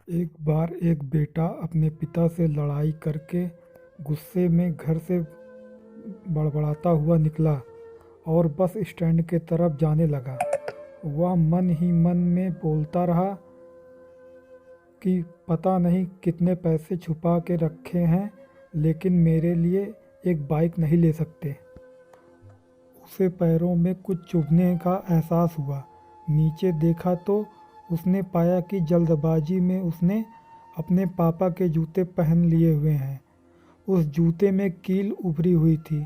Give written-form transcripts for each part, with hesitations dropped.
एक बार एक बेटा अपने पिता से लड़ाई करके गुस्से में घर से बड़बड़ाता हुआ निकला और बस स्टैंड के तरफ जाने लगा। वह मन ही मन में बोलता रहा कि पता नहीं कितने पैसे छुपा के रखे हैं, लेकिन मेरे लिए एक बाइक नहीं ले सकते। उसे पैरों में कुछ चुभने का एहसास हुआ। नीचे देखा तो उसने पाया कि जल्दबाजी में उसने अपने पापा के जूते पहन लिए हुए हैं। उस जूते में कील उभरी हुई थी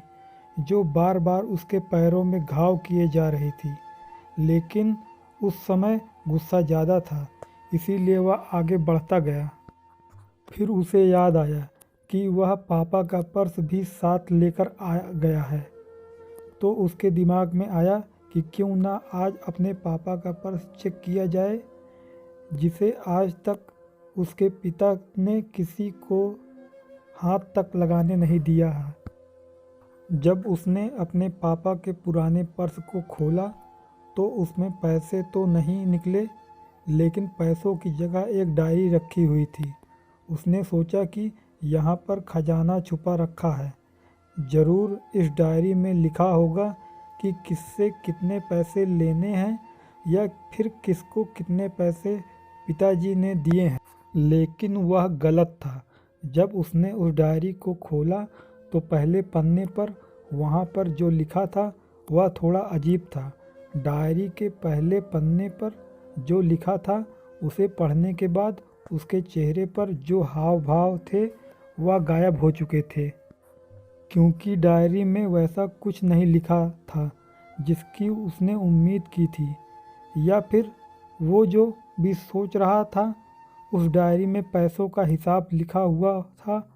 जो बार बार उसके पैरों में घाव किए जा रही थी। लेकिन उस समय गुस्सा ज़्यादा था, इसीलिए वह आगे बढ़ता गया। फिर उसे याद आया कि वह पापा का पर्स भी साथ लेकर आ गया है। तो उसके दिमाग में आया कि क्यों ना आज अपने पापा का पर्स चेक किया जाए, जिसे आज तक उसके पिता ने किसी को हाथ तक लगाने नहीं दिया है। जब उसने अपने पापा के पुराने पर्स को खोला तो उसमें पैसे तो नहीं निकले, लेकिन पैसों की जगह एक डायरी रखी हुई थी। उसने सोचा कि यहाँ पर खजाना छुपा रखा है। ज़रूर इस डायरी में लिखा होगा कि किससे कितने पैसे लेने हैं या फिर किसको कितने पैसे पिताजी ने दिए हैं। लेकिन वह गलत था। जब उसने उस डायरी को खोला तो पहले पन्ने पर वहाँ पर जो लिखा था वह थोड़ा अजीब था। डायरी के पहले पन्ने पर जो लिखा था उसे पढ़ने के बाद उसके चेहरे पर जो हाव भाव थे वह गायब हो चुके थे, क्योंकि डायरी में वैसा कुछ नहीं लिखा था जिसकी उसने उम्मीद की थी। या फिर वो जो भी सोच रहा था, उस डायरी में पैसों का हिसाब लिखा हुआ था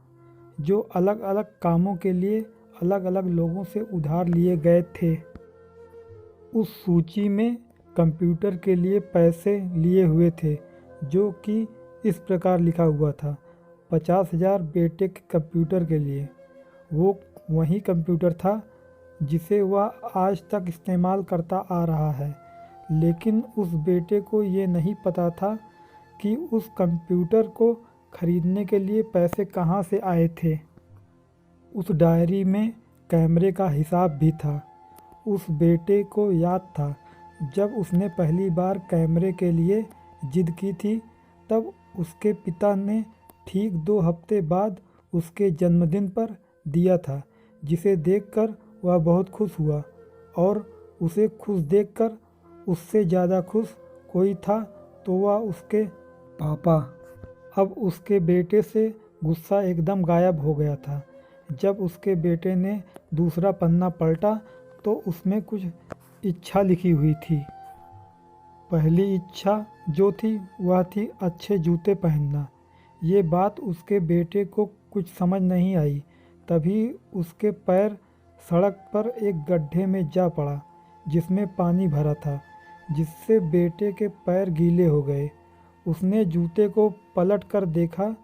जो अलग अलग कामों के लिए अलग अलग लोगों से उधार लिए गए थे। उस सूची में कंप्यूटर के लिए पैसे लिए हुए थे, जो कि इस प्रकार लिखा हुआ था, 50,000 बेटे के कंप्यूटर के लिए। वो वही कंप्यूटर था जिसे वह आज तक इस्तेमाल करता आ रहा है। लेकिन उस बेटे को ये नहीं पता था कि उस कंप्यूटर को खरीदने के लिए पैसे कहाँ से आए थे। उस डायरी में कैमरे का हिसाब भी था। उस बेटे को याद था जब उसने पहली बार कैमरे के लिए जिद की थी, तब उसके पिता ने ठीक 2 हफ्ते बाद उसके जन्मदिन पर दिया था, जिसे देखकर वह बहुत खुश हुआ। और उसे खुश देखकर उससे ज़्यादा खुश कोई था तो वह उसके पापा। अब उसके बेटे से गुस्सा एकदम गायब हो गया था। जब उसके बेटे ने दूसरा पन्ना पलटा तो उसमें कुछ इच्छा लिखी हुई थी। पहली इच्छा जो थी वह थी अच्छे जूते पहनना। ये बात उसके बेटे को कुछ समझ नहीं आई। तभी उसके पैर सड़क पर एक गड्ढे में जा पड़ा जिसमें पानी भरा था, जिससे बेटे के पैर गीले हो गए। उसने जूते को पलट कर देखा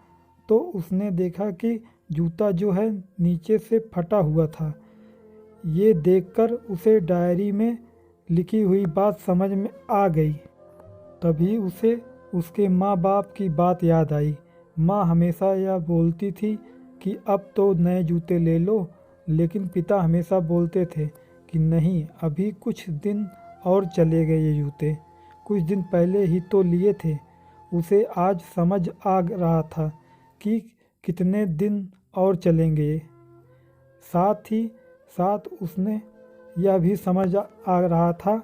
तो उसने देखा कि जूता जो है नीचे से फटा हुआ था। ये देखकर उसे डायरी में लिखी हुई बात समझ में आ गई। तभी उसे उसके माँ बाप की बात याद आई। माँ हमेशा यह बोलती थी कि अब तो नए जूते ले लो, लेकिन पिता हमेशा बोलते थे कि नहीं, अभी कुछ दिन और चलेंगे ये जूते, कुछ दिन पहले ही तो लिए थे। उसे आज समझ आ रहा था कि कितने दिन और चलेंगे ये। साथ ही साथ उसने यह भी समझ आ रहा था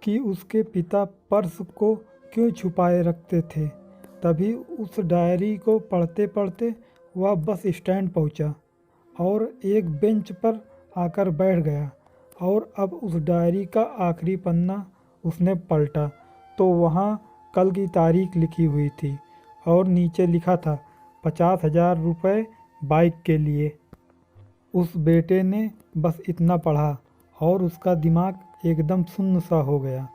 कि उसके पिता पर्स को क्यों छुपाए रखते थे। तभी उस डायरी को पढ़ते पढ़ते वह बस स्टैंड पहुंचा और एक बेंच पर आकर बैठ गया। और अब उस डायरी का आखिरी पन्ना उसने पलटा तो वहाँ कल की तारीख लिखी हुई थी और नीचे लिखा था 50,000 रुपये बाइक के लिए। उस बेटे ने बस इतना पढ़ा और उसका दिमाग एकदम सुन्न सा हो गया।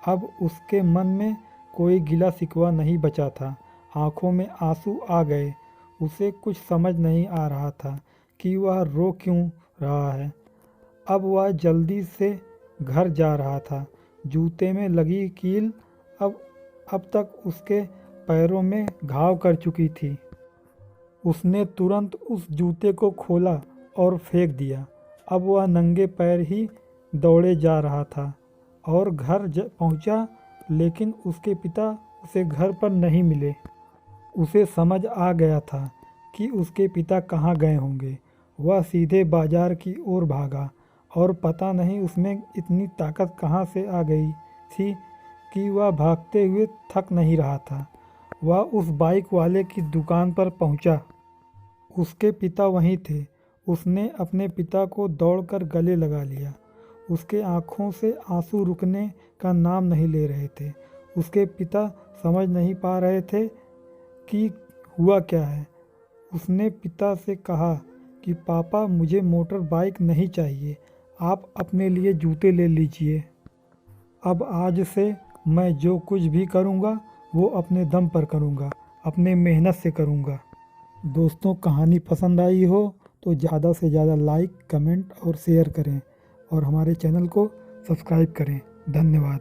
अब उसके मन में कोई गिला शिकवा नहीं बचा था। आंखों में आंसू आ गए। उसे कुछ समझ नहीं आ रहा था कि वह रो क्यों रहा है। अब वह जल्दी से घर जा रहा था। जूते में लगी कील अब तक उसके पैरों में घाव कर चुकी थी। उसने तुरंत उस जूते को खोला और फेंक दिया। अब वह नंगे पैर ही दौड़े जा रहा था और घर पहुंचा, लेकिन उसके पिता उसे घर पर नहीं मिले। उसे समझ आ गया था कि उसके पिता कहाँ गए होंगे। वह सीधे बाजार की ओर भागा और पता नहीं उसमें इतनी ताकत कहाँ से आ गई थी कि वह भागते हुए थक नहीं रहा था। वह उस बाइक वाले की दुकान पर पहुंचा। उसके पिता वहीं थे। उसने अपने पिता को दौड़कर गले लगा लिया। उसके आँखों से आंसू रुकने का नाम नहीं ले रहे थे। उसके पिता समझ नहीं पा रहे थे कि हुआ क्या है। उसने पिता से कहा कि पापा, मुझे मोटर बाइक नहीं चाहिए, आप अपने लिए जूते ले लीजिए। अब आज से मैं जो कुछ भी करूँगा वो अपने दम पर करूँगा, अपने मेहनत से करूँगा। दोस्तों, कहानी पसंद आई हो तो ज़्यादा से ज़्यादा लाइक, कमेंट और शेयर करें और हमारे चैनल को सब्सक्राइब करें। धन्यवाद।